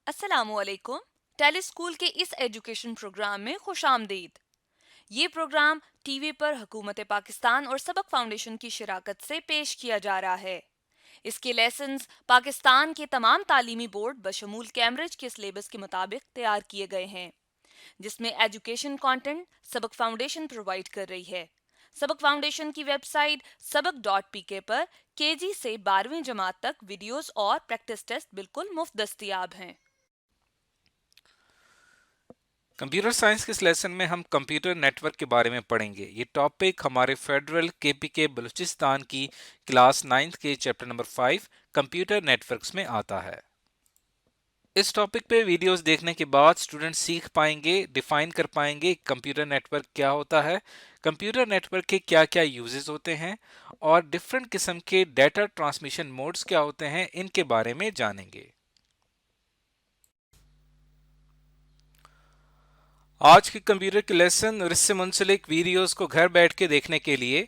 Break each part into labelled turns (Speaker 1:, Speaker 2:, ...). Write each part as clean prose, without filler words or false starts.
Speaker 1: अस्सलाम वालेकुम। Tele school के इस एजुकेशन प्रोग्राम में खुश आमदीद। ये प्रोग्राम टीवी पर हुकूमत पाकिस्तान और सबक फाउंडेशन की शिराकत से पेश किया जा रहा है। इसके लेसन्स पाकिस्तान के तमाम तालीमी बोर्ड बशमूल कैम्ब्रिज के सिलेबस के मुताबिक तैयार किए गए हैं, जिसमें एजुकेशन कंटेंट सबक फाउंडेशन प्रोवाइड कर रही है। सबक फाउंडेशन की वेबसाइट sabak.pk पर केजी से 12वीं जमात तक वीडियोस और प्रैक्टिस टेस्ट बिल्कुल मुफ्त दस्तयाब हैं।
Speaker 2: कंप्यूटर साइंस के इस लेसन में हम कंप्यूटर नेटवर्क के बारे में पढ़ेंगे। ये टॉपिक हमारे फेडरल केपीके बलूचिस्तान की क्लास 9th के चैप्टर नंबर 5 कंप्यूटर नेटवर्क्स में आता है। इस टॉपिक पे वीडियोस देखने के बाद स्टूडेंट सीख पाएंगे, डिफाइन कर पाएंगे कंप्यूटर नेटवर्क क्या होता है, कंप्यूटर नेटवर्क के क्या क्या यूजेस होते हैं और डिफरेंट किस्म के डाटा ट्रांसमिशन मोड्स क्या होते हैं, इनके बारे में जानेंगे। आज के कंप्यूटर के लेसन और इससे मुंसलिक वीडियोस को घर बैठ के देखने के लिए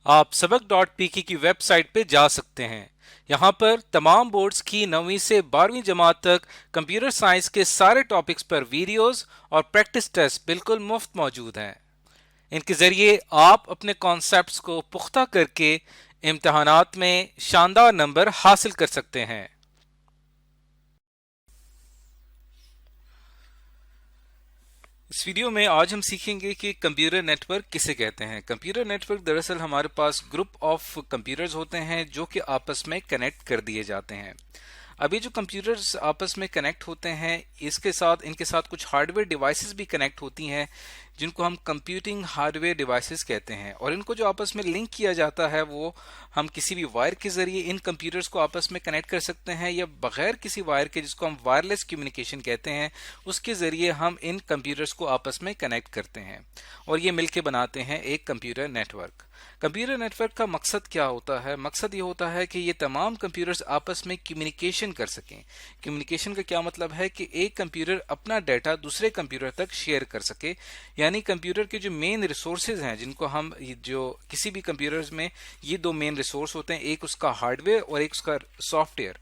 Speaker 2: आप सबक.pk की वेबसाइट पे जा सकते हैं। यहाँ पर तमाम बोर्ड्स की 9वीं से 12वीं जमात तक कंप्यूटर साइंस के सारे टॉपिक्स पर वीडियोस और प्रैक्टिस टेस्ट बिल्कुल मुफ्त मौजूद हैं। इनके जरिए आप अपने कॉन्सेप्ट्स को पुख्ता करके इम्तहानात में शानदार नंबर हासिल कर सकते हैं। इस वीडियो में आज हम सीखेंगे कि कंप्यूटर नेटवर्क किसे कहते हैं। कंप्यूटर नेटवर्क दरअसल हमारे पास ग्रुप ऑफ कंप्यूटर्स होते हैं जो कि आपस में कनेक्ट कर दिए जाते हैं। अभी जो कंप्यूटर्स आपस में कनेक्ट होते हैं इनके साथ कुछ हार्डवेयर डिवाइसेस भी कनेक्ट होती हैं जिनको हम कंप्यूटिंग हार्डवेयर डिवाइसेस कहते हैं, और इनको जो आपस में लिंक किया जाता है वो हम किसी भी वायर के जरिए इन कंप्यूटर्स को आपस में कनेक्ट कर सकते हैं या बगैर किसी वायर के, जिसको हम वायरलेस कम्युनिकेशन कहते हैं, उसके जरिए हम इन कंप्यूटर्स को आपस में कनेक्ट करते हैं और ये मिलके बनाते हैं एक कंप्यूटर नेटवर्क। कंप्यूटर नेटवर्क का मकसद क्या होता है? मकसद ये होता है कि ये तमाम कंप्यूटर्स आपस में कम्युनिकेशन कर सकें। कम्युनिकेशन का क्या मतलब है कि एक कंप्यूटर अपना डाटा दूसरे कंप्यूटर तक शेयर कर सके, यानी कंप्यूटर के जो मेन रिसोर्सेज हैं, जिनको हम जो किसी भी कंप्यूटर्स में ये दो मेन रिसोर्स होते हैं, एक उसका हार्डवेयर और एक उसका सॉफ्टवेयर।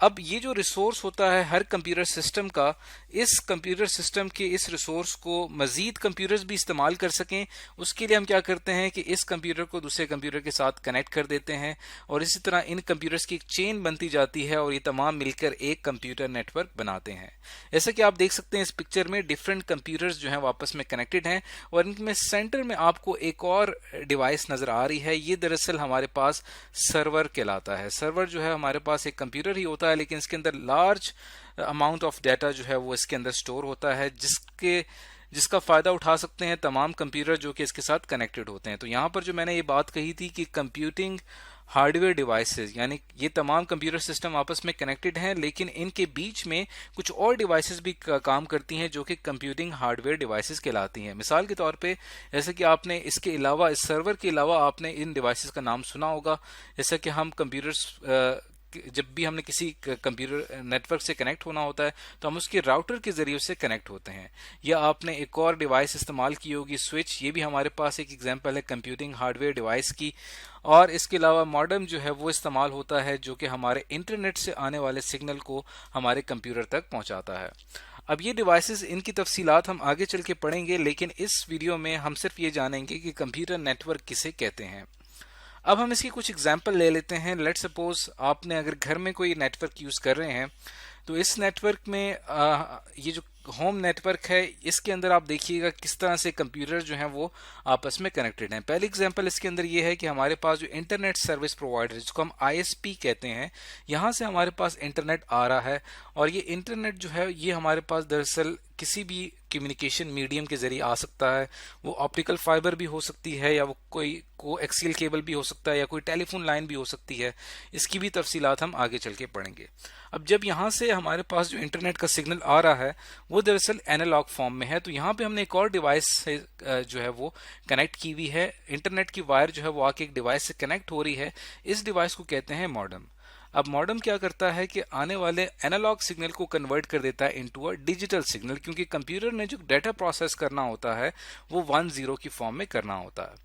Speaker 2: अब ये जो रिसोर्स होता है हर कंप्यूटर सिस्टम का, इस कंप्यूटर सिस्टम के इस रिसोर्स को मजीद कंप्यूटर्स भी इस्तेमाल कर सकें, उसके लिए हम क्या करते हैं कि इस कंप्यूटर को दूसरे कंप्यूटर के साथ कनेक्ट कर देते हैं और इसी तरह इन कंप्यूटर्स की एक चेन बनती जाती है और ये तमाम मिलकर एक कंप्यूटर नेटवर्क बनाते हैं। जैसे कि आप देख सकते हैं इस पिक्चर में डिफरेंट कंप्यूटर्स जो हैं वो आपस में कनेक्टेड हैं और इनमें सेंटर में आपको एक और डिवाइस नजर आ रही है। ये दरअसल हमारे पास सर्वर कहलाता है। सर्वर जो है हमारे पास एक कंप्यूटर ही होता है, लेकिन इसके अंदर लार्ज अमाउंट ऑफ डाटा जो है वो इसके अंदर स्टोर होता है, जिसका फायदा उठा सकते हैं तमाम कंप्यूटर जो कि इसके साथ कनेक्टेड होते हैं। तो यहाँ पर जो मैंने ये बात कही थी कि कंप्यूटिंग हार्डवेयर डिवाइसेस, यानी ये तमाम कंप्यूटर सिस्टम आपस में कनेक्टेड हैं, लेकिन इनके बीच में कुछ और डिवाइसेस भी काम करती हैं जो कि कंप्यूटिंग हार्डवेयर डिवाइसेस कहलाती हैं। मिसाल के तौर पे जैसे कि आपने इसके अलावा, इस सर्वर के अलावा आपने इन डिवाइसेस का नाम सुना होगा। जैसे कि हम कंप्यूटर्स, जब भी हमने किसी कंप्यूटर नेटवर्क से कनेक्ट होना होता है तो हम उसके राउटर के जरिए से कनेक्ट होते हैं, या आपने एक और डिवाइस इस्तेमाल की होगी स्विच, ये भी हमारे पास एक एग्जांपल है कंप्यूटिंग हार्डवेयर डिवाइस की। और इसके अलावा मॉडेम जो है वो इस्तेमाल होता है जो कि हमारे इंटरनेट से आने वाले सिग्नल को हमारे कंप्यूटर तक पहुंचाता है। अब ये डिवाइसेस, इनकी तफसीलात हम आगे चल के पढ़ेंगे, लेकिन इस वीडियो में हम सिर्फ ये जानेंगे कि कंप्यूटर नेटवर्क किसे कहते हैं। अब हम इसकी कुछ एग्जाम्पल ले लेते हैं। लेट सपोज आपने अगर घर में कोई नेटवर्क यूज कर रहे हैं तो इस नेटवर्क में ये जो होम नेटवर्क है इसके अंदर आप देखिएगा किस तरह से कंप्यूटर जो हैं वो आपस में कनेक्टेड हैं। पहली एग्जांपल इसके अंदर ये है कि हमारे पास जो इंटरनेट सर्विस प्रोवाइडर, जिसको हम आईएसपी कहते हैं, यहाँ से हमारे पास इंटरनेट आ रहा है और ये इंटरनेट जो है ये हमारे पास दरअसल किसी भी कम्युनिकेशन मीडियम के जरिए आ सकता है। वो ऑप्टिकल फाइबर भी हो सकती है, या वो कोई कोएक्सियल केबल भी हो सकता है, या कोई टेलीफोन लाइन भी हो सकती है। इसकी भी तफसीलात हम आगे चल के पढ़ेंगे। अब जब यहाँ से हमारे पास जो इंटरनेट का सिग्नल आ रहा है वो दरअसल एनालॉग फॉर्म में है, तो यहाँ पे हमने एक और डिवाइस से जो है वो कनेक्ट की हुई है। इंटरनेट की वायर जो है वो आके एक डिवाइस से कनेक्ट हो रही है। इस डिवाइस को कहते हैं मॉडेम। अब मॉडेम क्या करता है कि आने वाले एनालॉग सिग्नल को कन्वर्ट कर देता है इनटू अ डिजिटल सिग्नल, क्योंकि कंप्यूटर ने जो डाटा प्रोसेस करना होता है वो 1-0 की फॉर्म में करना होता है।